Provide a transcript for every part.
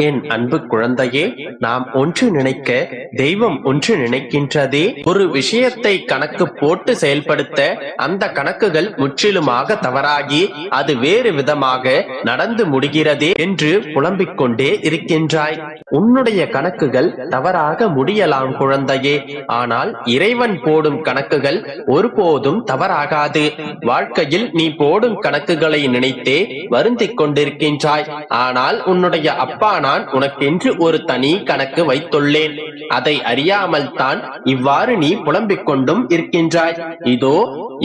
என் அன்பு குழந்தையே, நாம் ஒன்று நினைக்க தெய்வம் ஒன்று நினைக்கின்றதே. ஒரு விஷயத்தை கணக்கு போட்டு செயல்படுத்த அந்த கணக்குகள் முற்றிலுமாக தவறாகி அது வேறு விதமாக நடந்து முடிகிறதே என்று புலம்பிக் கொண்டே இருக்கின்றாய். உன்னுடைய கணக்குகள் தவறாக முடியலாம் குழந்தையே, ஆனால் இறைவன் போடும் கணக்குகள் ஒருபோதும் தவறாகாது. வாழ்க்கையில் நீ போடும் கணக்குகளை நினைத்தே வருந்திக் கொண்டிருக்கின்றாய். ஆனால் உன்னுடைய அப்பா நான் உனக்கென்று ஒரு தனி கணக்கு வைத்துள்ளேன். அதை அறியாமல் தான் இவ்வாறு நீ புலம்பிக் கொண்டும் இருக்கின்றாய். இதோ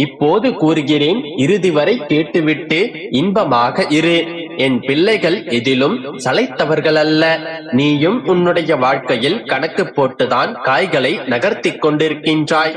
இப்போது கூறுகிறேன், இறுதி வரை கேட்டுவிட்டு இன்பமாக இரு. என் பிள்ளைகள் எதிலும் சளைத்தவர்கள் அல்ல. நீயும் உன்னுடைய வாழ்க்கையில் கணக்கு போட்டுதான் காய்களை நகர்த்தி கொண்டிருக்கின்றாய்.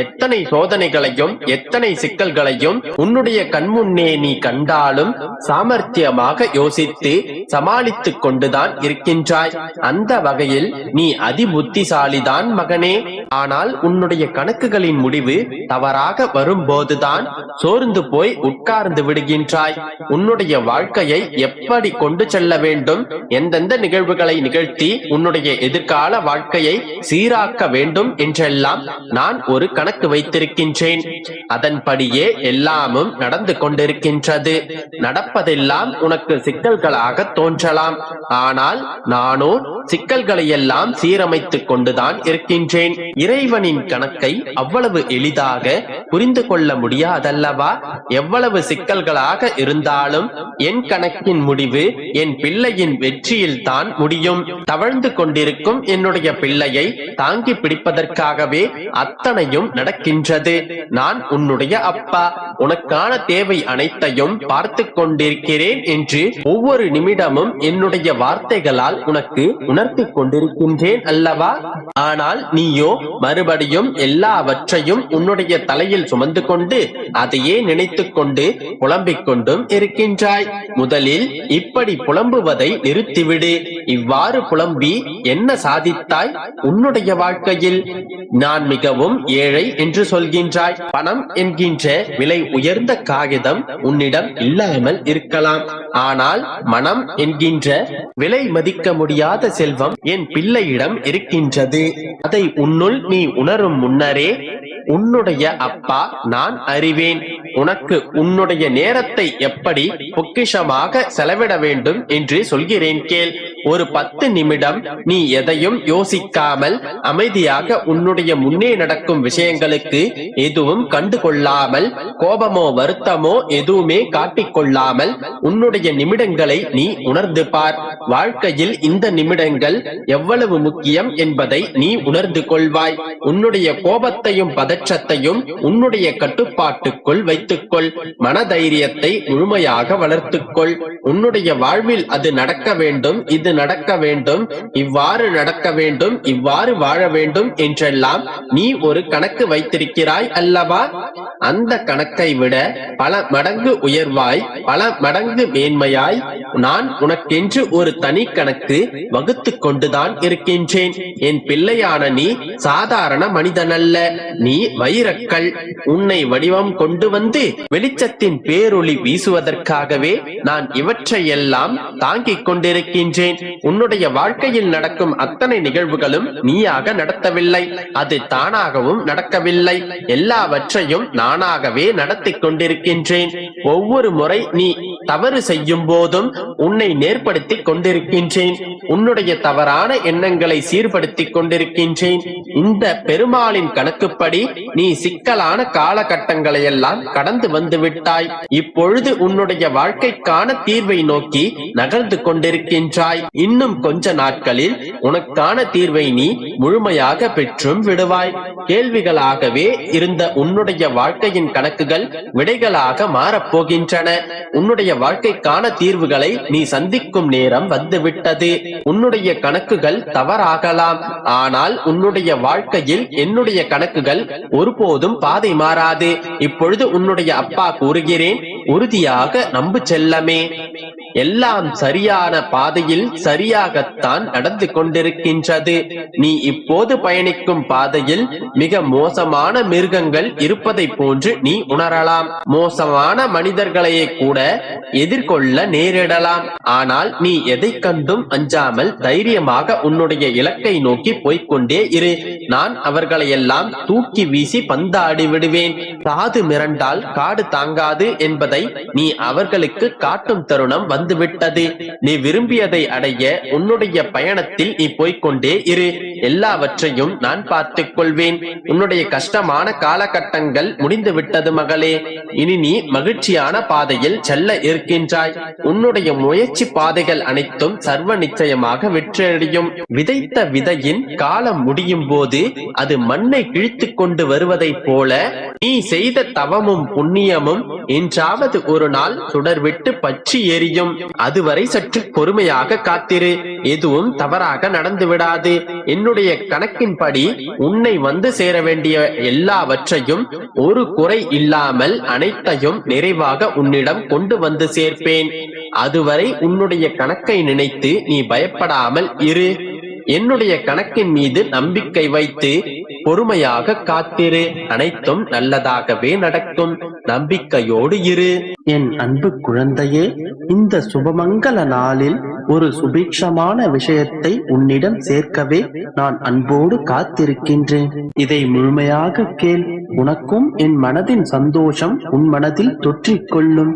எத்தனை சோதனைகளையும் எத்தனை சிக்கல்களையும் உன்னுடைய கண்முன்னே நீ கண்டாலும் சாமர்த்தியமாக யோசித்து சமாளித்துக் கொண்டுதான் இருக்கின்றாய். அந்த வகையில் நீ அதிபுத்திசாலிதான் மகனே. ஆனால் உன்னுடைய கணக்குகளின் முடிவு தவறாக வரும்போதுதான் சோர்ந்து போய் உட்கார்ந்து விடுகின்றாய். உன்னுடைய வாழ்க்கையை எப்படி கொண்டு செல்ல வேண்டும், எந்தெந்த நிகழ்வுகளை நிகழ்த்தி உன்னுடைய எதிர்கால வாழ்க்கையை சீராக்க வேண்டும் என்றெல்லாம் நான் ஒரு கணக்கு வைத்திருக்கின்றேன். அதன்படியே எல்லாமும் நடந்து கொண்டிருக்கின்றது. நடப்பதெல்லாம் உனக்கு சிக்கல்களாக தோன்றலாம். ஆனால் நானோ சிக்கல்களை எல்லாம் சீரமைத்துக் கொண்டுதான் இருக்கின்றேன். இறைவனின் கணக்கை அவ்வளவு எளிதாக புரிந்து கொள்ள முடியாதல்லவா? எவ்வளவு சிக்கல்களாக இருந்தாலும் என் கணக்கின் முடிவு என் பிள்ளையின் வெற்றியில் தான் முடியும். தவழ்ந்து கொண்டிருக்கும் என்னுடைய பிள்ளையை தாங்கி பிடிப்பதற்காகவே அத்தனையும் நடக்கின்றது. நான் உன்னுடைய அப்பா, உனக்கான தேவை அனைத்தையும் பார்த்து கொண்டிருக்கிறேன் என்று ஒவ்வொரு நிமிடமும் என்னுடைய வார்த்தைகளால் உனக்கு உணர்த்தி கொண்டிருக்கின்றேன் அல்லவா? ஆனால் நீயோ மறுபடியும் எல்லாவற்றையும் உன்னுடைய தலையில் சுமந்து கொண்டு அதையே நினைத்துக் கொண்டு புலம்பிக் கொண்டும் இருக்கின்றாய். முதலில் இப்படி புலம்புவதை நிறுத்திவிடு. இவ்வாறு புலம்பி என்ன சாதித்தாய் உன்னுடைய வாழ்க்கையில்? நான் மிகவும் ஏழை என்று சொல்கின்றாய். பணம் என்கின்ற விலை உயர்ந்த காகிதம் உன்னிடம் இல்லாமல் இருக்கலாம். ஆனால் மனம் என்கின்ற விலை மதிக்க முடியாத செல்வம் என் பிள்ளையிடம் இருக்கின்றது. அதை உன்னுள் நீ உணரும் முன்னரே உன்னுடைய அப்பா நான் அறிவேன். உனக்கு உன்னுடைய நேரத்தை எப்படி பொக்கிஷமாக செலவிட வேண்டும் என்று சொல்கிறேன் கேள். ஒரு 10 நிமிடம் நீ எதையும் யோசிக்காமல் அமைதியாக உன்னுடைய முன்னே நடக்கும் விஷயங்களுக்கு எதுவும் கண்டு கொள்ளாமல், கோபமோ வருத்தமோ எதுவுமே காட்டிக்கொள்ளாமல் உன்னுடைய நிமிடங்களை நீ உணர்ந்து பார். வாழ்க்கையில் இந்த நிமிடங்கள் எவ்வளவு முக்கியம் என்பதை நீ உணர்ந்து கொள்வாய். உன்னுடைய கோபத்தையும் பதற்றத்தையும் உன்னுடைய கட்டுப்பாட்டுக்குள் வைத்துக்கொள். மனதைரியத்தை முழுமையாக வளர்த்துக்கொள். உன்னுடைய வாழ்வில் அது நடக்க வேண்டும், இது நடக்க வேண்டும், இவ்வாறு நடக்க வேண்டும், இவ்வாறு வாழ வேண்டும் என்றெல்லாம் நீ ஒரு கணக்கு வைத்திருக்கிறாய் அல்லவா? அந்த கணக்கை விட பல மடங்கு உயர்வாய், பல மடங்கு மேன்மையாய் நான் உனக்கென்று ஒரு தனி கணக்கு வகுத்து கொண்டுதான் இருக்கின்றேன். என் பிள்ளையான நீ சாதாரண மனிதனல்ல, நீ வைரக்கல். உன்னை வடிவம் கொண்டு வந்து வெளிச்சத்தின் பேரொளி வீசுவதற்காகவே நான் இவற்றையெல்லாம் தாங்கிக் கொண்டிருக்கின்றேன். உன்னுடைய வாழ்க்கையில் நடக்கும் அத்தனை நிகழ்வுகளும் நீயாக நடத்தவில்லை, அது தானாகவும் நடக்கவில்லை. எல்லாவற்றையும் நானாகவே நடத்தி கொண்டிருக்கின்றேன். ஒவ்வொரு முறை நீ தவறு செய்யும் போதும் உன்னை நேர்படுத்தி கொண்டிருக்கின்றேன். உன்னுடைய தவறான எண்ணங்களை சீர்படுத்தி கொண்டிருக்கின்றேன். இந்த பெருமாளின் கணக்குப்படி நீ சிக்கலான காலகட்டங்களை எல்லாம் கடந்து வந்து விட்டாய். இப்பொழுது உன்னுடைய வாழ்க்கைக்கான தீர்வை நோக்கி நகர்ந்து கொண்டிருக்கின்றாய். இன்னும் கொஞ்ச நாட்களில் உனக்கான தீர்வை நீ முழுமையாக பெற்றும் விடுவாய். கேள்விகளாகவே இருந்த உன்னுடைய வாழ்க்கையின் கணக்குகள் விடைகளாக மாறப்போகின்றன. உன்னுடைய வாழ்க்கைக்கான தீர்வுகளை நீ சந்திக்கும் நேரம் வந்துவிட்டது. உன்னுடைய கணக்குகள் தவறாகலாம், ஆனால் உன்னுடைய வாழ்க்கையில் என்னுடைய கணக்குகள் ஒருபோதும் பாதை மாறாது. இப்பொழுது உன்னுடைய அப்பா கூறுகிறேன், உறுதியாக நம்பு செல்லமே. எல்லாம் சரியான பாதையில் சரியாகத்தான் நடந்து கொண்டிருக்கின்றது. நீ இப்போது பயணிக்கும் பாதையில் மிக மோசமான மிருகங்கள் இருப்பதை போன்று நீ உணரலாம். மோசமான மனிதர்களையே கூட எதிர்கொள்ள நேரிடலாம். ஆனால் நீ எதை கண்டும் அஞ்சாமல் தைரியமாக உன்னுடைய இலக்கை நோக்கி போய்கொண்டே இரு. நான் அவர்களை எல்லாம் தூக்கி வீசி பந்தாடி விடுவேன். காது மிரண்டால் காடு தாங்காது என்பதை நீ அவர்களுக்கு காட்டும் தருணம் வந்துவிட்டது. நீ விரும்பியதை அடைய உன்னுடைய பயணத்தில் நீ போய்கொண்டே இரு. எல்லாவற்றையும் நான் பார்த்துக் கொள்வேன். உன்னுடைய கஷ்டமான காலகட்டங்கள் முடிந்து விட்டது மகளே. இனி நீ மகிழ்ச்சியான பாதையில் செல்ல இருக்கின்றாய். உன்னுடைய முயற்சி பாதைகள் அனைத்தும் சர்வ நிச்சயமாக வெற்றியடையும். விதைத்த விதையின் காலம் முடியும் போது அது மண்ணை கிழித்து கொண்டு வருவதைப் போல நீ செய்த தவமும் புண்ணியமும் என்றாவது ஒரு நாள் சுடர்விட்டு பற்றி எரியும். அதுவரை சற்று பொறுமையாக காத்திரு. எதுவும் தவறாக நடந்து விடாது. என்னுடைய கணக்கின்படி உன்னை வந்து சேர வேண்டிய எல்லாவற்றையும் ஒரு குறை இல்லாமல் அனைத்தையும் நிறைவாக உன்னிடம் கொண்டு வந்து சேர்ப்பேன். அதுவரை உன்னுடைய கணக்கை நினைத்து நீ பயப்படாமல் இரு. என்னுடைய கணக்கின் மீது நம்பிக்கை வைத்து பொறுமையாக காத்திரு. அனைத்தும் நல்லதாகவே நடக்கும். நம்பிக்கையோடு இரு. என் அன்பு குழந்தையே, இந்த சுபமங்கல நாளில் ஒரு சுபிக்ஷமான விஷயத்தை உன்னிடம் சேர்க்கவே நான் அன்போடு காத்திருக்கின்றேன். இதை முழுமையாக கேள். உனக்கும் என் மனதின் சந்தோஷம் உன் மனதில் தொற்றிக்கொள்ளும்.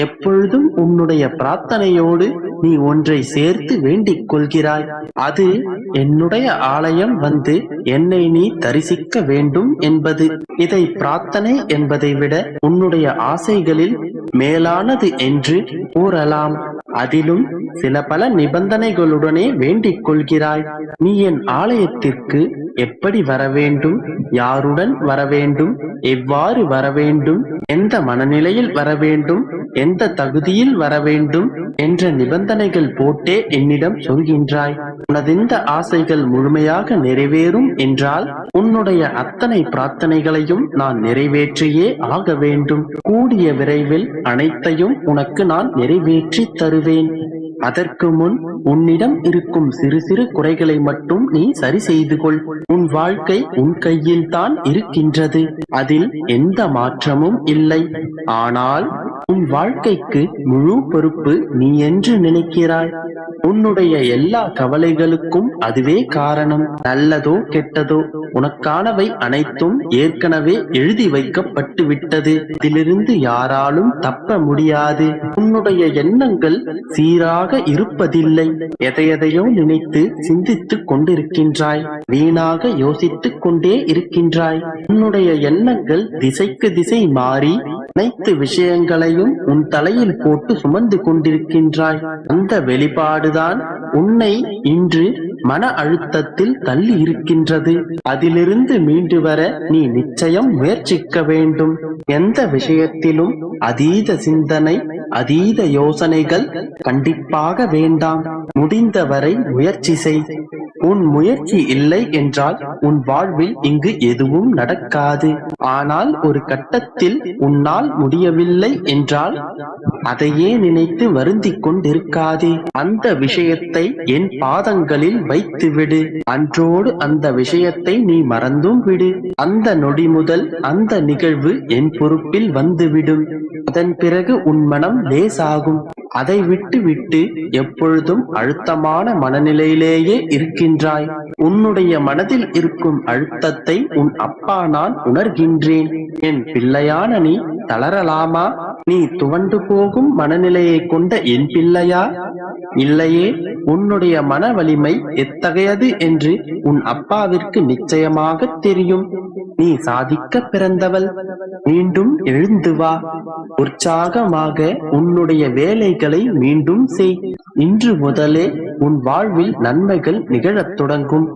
எப்பொழுதும் உன்னுடைய பிரார்த்தனையோடு நீ ஒன்றை சேர்த்து வேண்டிக் கொள்கிறாய். அது என்னுடைய ஆலயம் வந்து என்னை நீ தரிசிக்க வேண்டும் என்பது. இதை பிரார்த்தனை என்பதை விட உன்னுடைய ஆசைகளில் மேலானது என்று கூறலாம். அதிலும் சில பல நிபந்தனைகளுடனே வேண்டிக் கொள்கிறாய். நீ என் ஆலயத்திற்கு எப்படி வர வேண்டும், யாருடன் வர வேண்டும், எவ்வாறு வர வேண்டும், எந்த மனநிலையில் வர வேண்டும், எந்த தகுதியில் வர வேண்டும் என்ற நிபந்தனைகள் போட்டே என்னிடம் சொல்கின்றாய். உனதிந்த ஆசைகள் முழுமையாக நிறைவேறும் என்றால் உன்னுடைய அத்தனை பிரார்த்தனைகளையும் நான் நிறைவேற்றியே ஆக வேண்டும். கூடிய விரைவில் அனைத்தையும் உனக்கு நான் நிறைவேற்றி தருவேன். அதற்கு முன் உன்னிடம் இருக்கும் சிறு சிறு குறைகளை மட்டும் நீ சரி செய்து கொள். உன் வாழ்க்கை உன் கையில் தான் இருக்கின்றது. அதில் எந்த மாற்றமும் இல்லை. ஆனால் உன் வாழ்க்கைக்கு முழு பொறுப்பு நீ என்று நினைக்கிறாய். உன்னுடைய எல்லா கவலைகளுக்கும் அதுவே காரணம். நல்லதோ கெட்டதோ உனக்கானவை அனைத்தும் ஏற்கனவே எழுதி வைக்கப்பட்டு விட்டது. இதிலிருந்து யாராலும் தப்ப முடியாது. உன்னுடைய எண்ணங்கள் சீராக இருப்பதில்லை. எதையோ நினைத்து சிந்தித்துக் கொண்டிருக்கின்றாய். வீணாக யோசித்துக் கொண்டே இருக்கின்றாய். உன்னுடைய எண்ணங்கள் திசைக்கு திசை மாறி அனைத்து விஷயங்களையும் உன் தலையில் போட்டு சுமந்து கொண்டிருக்கின்றாய். அந்த வெளிப்பாடுதான் உன்னை இன்று மன அழுத்தத்தில் தள்ளி இருக்கின்றது. அதிலிருந்து மீண்டு வர நீ நிச்சயம் முயற்சிக்க வேண்டும். எந்த விஷயத்திலும் அதீத சிந்தனை, அதீத யோசனைகள் கண்டிப்பாக வேண்டாம். முடிந்தவரை முயற்சி செய். உன் முயற்சி இல்லை என்றால் உன் வாழ்வில் இங்கு எதுவும் நடக்காது. ஆனால் ஒரு கட்டத்தில் உன்னால் முடியவில்லை என்றால் அதையே நினைத்து வருந்திக் கொண்டிருக்காதே. அந்த விஷயத்தை என் பாதங்களில் வைத்து விடு. அன்றோடு அந்த விஷயத்தை நீ மறந்தும் விடு. அந்த நொடி முதல் அந்த நிகழ்வு என் பொறுப்பில் வந்துவிடும். அதன் பிறகு உன் மனம் லேசாகும். அதை விட்டு விட்டு எப்பொழுதும் அழுத்தமான மனநிலையிலேயே இருக்கின்றாய். உன்னுடைய மனதில் இருக்கும் அழுத்தத்தை உன் அப்பா நான் உணர்கின்றேன். என் பிள்ளையான நீ தளரலாமா? நீ துவண்டு போகும் மனநிலையை கொண்ட என் பிள்ளையா? இல்லையே. உன்னுடைய மன வலிமை எத்தகையது என்று உன் அப்பாவிற்கு நிச்சயமாக தெரியும். நீ சாதிக்க பிறந்தவள். மீண்டும் எழுந்து வா. உற்சாகமாக உன்னுடைய வேலைகளை மீண்டும் செய். இன்று முதலே உன் வாழ்வில் நன்மைகள் நிகழத் தொடங்கும்.